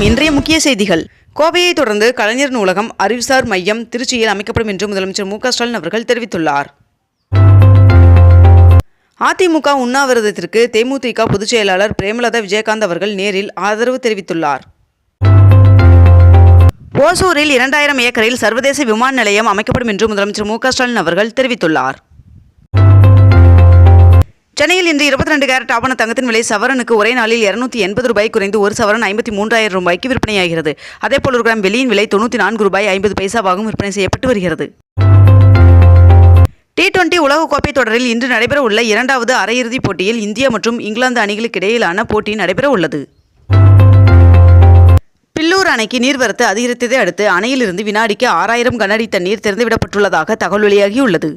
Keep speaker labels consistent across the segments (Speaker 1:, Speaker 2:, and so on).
Speaker 1: இன்றைய முக்கிய செய்திகள். கோவையை தொடர்ந்து கலைஞர் நூலகம், அறிவுசார் மையம் திருச்சியில் அமைக்கப்படும் என்று முதலமைச்சர் மு க ஸ்டாலின் அவர்கள் தெரிவித்துள்ளார். அதிமுக உண்ணாவிரதத்திற்கு தேமுதிக பொதுச் செயலாளர் பிரேமலதா விஜயகாந்த் அவர்கள் நேரில் ஆதரவு தெரிவித்துள்ளார். ஓசூரில் 2000 ஏக்கரில் சர்வதேச விமான நிலையம் அமைக்கப்படும் என்று முதலமைச்சர் மு க ஸ்டாலின் அவர்கள் தெரிவித்துள்ளார். சென்னையில் இன்று 22 கேரட் ஆபண தங்கத்தின் விலை சவரனுக்கு ஒரே நாளில் 280 ரூபாய் குறைந்து ஒரு சவரன் 53,000 ரூபாய்க்கு விற்பனையாகிறது. அதேபோல் ஒரு கிராம் வெள்ளியின் விலை 94 ரூபாய் 50 பைசாவாகவும் விற்பனை செய்யப்பட்டு வருகிறது. T20 உலகக்கோப்பை தொடரில் இன்று நடைபெற உள்ள 2வது அரையிறுதிப் போட்டியில் இந்தியா மற்றும் இங்கிலாந்து அணிகளுக்கு இடையிலான போட்டி நடைபெற உள்ளது. பில்லூர் அணைக்கு நீர்வரத்து அதிகரித்ததை அடுத்து அணையிலிருந்து வினாடிக்கு 6000 கனஅடி தண்ணீர் திறந்துவிடப்பட்டுள்ளதாக தகவல் வெளியாகியுள்ளது.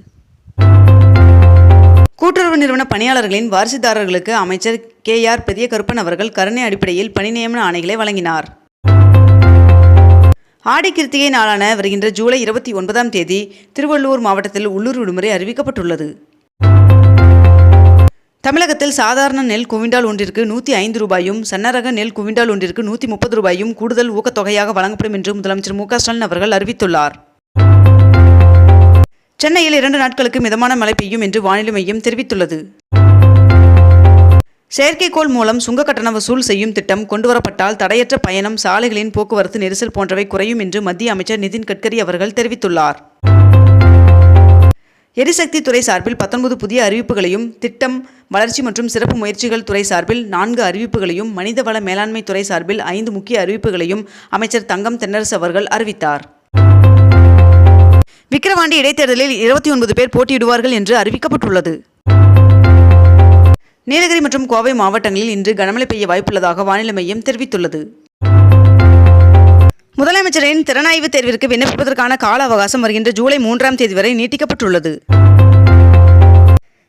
Speaker 1: கூட்டுறவு நிறுவன பணியாளர்களின் வாரிசுதாரர்களுக்கு அமைச்சர் KR பெரிய கருப்பன் அவர்கள் கருணை அடிப்படையில் பணி நியமன ஆணைகளை வழங்கினார். ஆடி கிருத்திகை நாளான வருகின்ற ஜூலை 29ஆம் தேதி திருவள்ளூர் மாவட்டத்தில் உள்ளூர் விடுமுறை அறிவிக்கப்பட்டுள்ளது. தமிழகத்தில் சாதாரண நெல் குவிண்டால் ஒன்றிற்கு 105 ரூபாயும், சன்னரக நெல் குவிண்டால் ஒன்றிற்கு 130 ரூபாயும் கூடுதல் ஊக்கத்தொகையாக வழங்கப்படும் என்று முதலமைச்சர் மு க ஸ்டாலின் அவர்கள் அறிவித்துள்ளார். சென்னையில் 2 நாட்களுக்கு மிதமான மழை பெய்யும் என்று வானிலை மையம் தெரிவித்துள்ளது. செயற்கைக்கோள் மூலம் சுங்க கட்டண வசூல் செய்யும் திட்டம் கொண்டுவரப்பட்டால் தடையற்ற பயணம், சாலைகளின் போக்குவரத்து நெரிசல் போன்றவை குறையும் என்று மத்திய அமைச்சர் நிதின் கட்கரி அவர்கள் தெரிவித்துள்ளார். எரிசக்தி துறை சார்பில் 19 புதிய அறிவிப்புகளையும், திட்டம் வளர்ச்சி மற்றும் சிறப்பு முயற்சிகள் துறை சார்பில் 4 அறிவிப்புகளையும், மனிதவள மேலாண்மை துறை சார்பில் 5 முக்கிய அறிவிப்புகளையும் அமைச்சர் தங்கம் தென்னரசு அவர்கள் அறிவித்தார். விக்கிரவாண்டி இடைத்தேர்தலில் 29 பேர் போட்டியிடுவார்கள் என்று அறிவிக்கப்பட்டுள்ளது. நீலகிரி மற்றும் கோவை மாவட்டங்களில் இன்று கனமழை பெய்ய வாய்ப்புள்ளதாக வானிலை மையம் தெரிவித்துள்ளது. முதலமைச்சரின் திறனாய்வு தேர்விற்கு விண்ணப்பிப்பதற்கான கால அவகாசம் வருகின்ற ஜூலை 3ஆம் தேதி வரை நீட்டிக்கப்பட்டுள்ளது.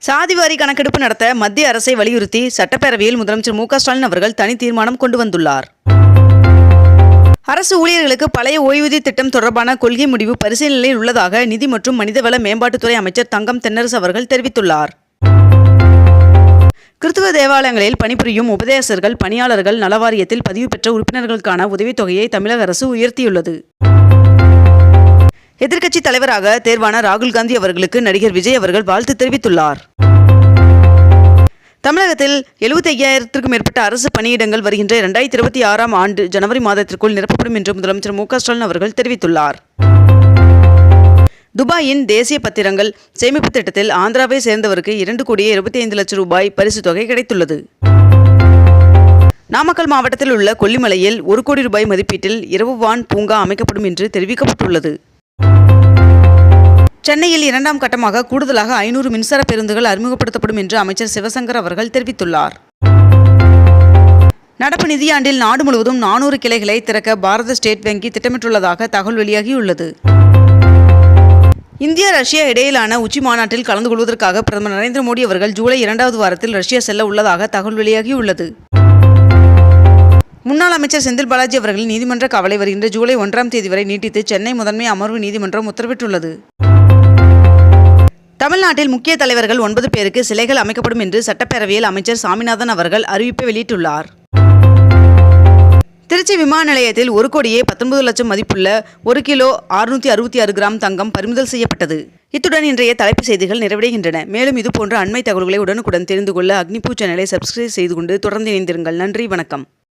Speaker 1: சாதிவாரி கணக்கெடுப்பு நடத்த மத்திய அரசை வலியுறுத்தி சட்டப்பேரவையில் முதலமைச்சர் மு க ஸ்டாலின் அவர்கள் தனி தீர்மானம் கொண்டு வந்துள்ளார். அரசு ஊழியர்களுக்கு பழைய ஓய்வூதிய திட்டம் தொடர்பான கொள்கை முடிவு பரிசீலனையில் உள்ளதாக நிதி மற்றும் மனிதவள மேம்பாட்டுத்துறை அமைச்சர் தங்கம் தென்னரசு அவர்கள் தெரிவித்துள்ளார். கிறிஸ்துவ தேவாலயங்களில் பணிபுரியும் உபதேசர்கள், பணியாளர்கள் நலவாரியத்தில் பதிவு பெற்ற உறுப்பினர்களுக்கான உதவித்தொகையை தமிழக அரசு உயர்த்தியுள்ளது. எதிர்க்கட்சி தலைவராக தேர்வான ராகுல் காந்தி அவர்களுக்கு நடிகர் விஜய் அவர்கள் வாழ்த்து தெரிவித்துள்ளார். தமிழகத்தில் 75,000க்கும் மேற்பட்ட அரசு பணியிடங்கள் வருகின்ற 2026ஆம் ஆண்டு ஜனவரி மாதத்திற்குள் நிரப்பப்படும் என்று முதலமைச்சர் மு க ஸ்டாலின் அவர்கள் தெரிவித்துள்ளார். துபாயின் தேசிய பத்திரங்கள் சேமிப்பு திட்டத்தில் ஆந்திராவை சேர்ந்தவருக்கு 2,25,00,000 ரூபாய் பரிசு தொகை கிடைத்துள்ளது. நாமக்கல் மாவட்டத்தில் உள்ள கொல்லிமலையில் 1 கோடி ரூபாய் மதிப்பீட்டில் இரவு வான் பூங்கா அமைக்கப்படும் என்று தெரிவிக்கப்பட்டுள்ளது. சென்னையில் 2ஆம் கட்டமாக கூடுதலாக 500 மின்சார பேருந்துகள் அறிமுகப்படுத்தப்படும் என்று அமைச்சர் சிவசங்கர் அவர்கள் தெரிவித்துள்ளார். நடப்பு நிதியாண்டில் நாடு முழுவதும் 400 கிளைகளை திறக்க பாரத ஸ்டேட் வங்கி திட்டமிட்டுள்ளதாக தகவல் வெளியாகியுள்ளது. இந்தியா ரஷ்யா இடையிலான உச்சி மாநாட்டில் கலந்து கொள்வதற்காக பிரதமர் நரேந்திர மோடி அவர்கள் ஜூலை 2வது வாரத்தில் ரஷ்யா செல்ல உள்ளதாக தகவல் வெளியாகியுள்ளது. முன்னாள் அமைச்சர் செந்தில் பாலாஜி அவர்களின் நீதிமன்ற காவலை வருகின்ற ஜூலை 1ஆம் தேதி வரை நீட்டித்து சென்னை முதன்மை அமர்வு நீதிமன்றம் உத்தரவிட்டுள்ளது. தமிழ்நாட்டில் முக்கிய தலைவர்கள் 9 பேருக்கு சிலைகள் அமைக்கப்படும் என்று சட்டப்பேரவையில் அமைச்சர் சாமிநாதன் அவர்கள் அறிவிப்பை வெளியிட்டுள்ளார். திருச்சி விமான நிலையத்தில் 1,19,00,000 மதிப்புள்ள 1 கிலோ 666 கிராம் தங்கம் பறிமுதல் செய்யப்பட்டது. இத்துடன் இன்றைய தலைப்புச் செய்திகள் நிறைவடைகின்றன. மேலும் இதுபோன்ற அண்மை தகவல்களை உடனுக்குடன் தெரிந்து கொள்ள அக்னிபூ சேனலை சப்ஸ்கிரைப் செய்து கொண்டு தொடர்ந்து இணைந்திருங்கள். நன்றி, வணக்கம்.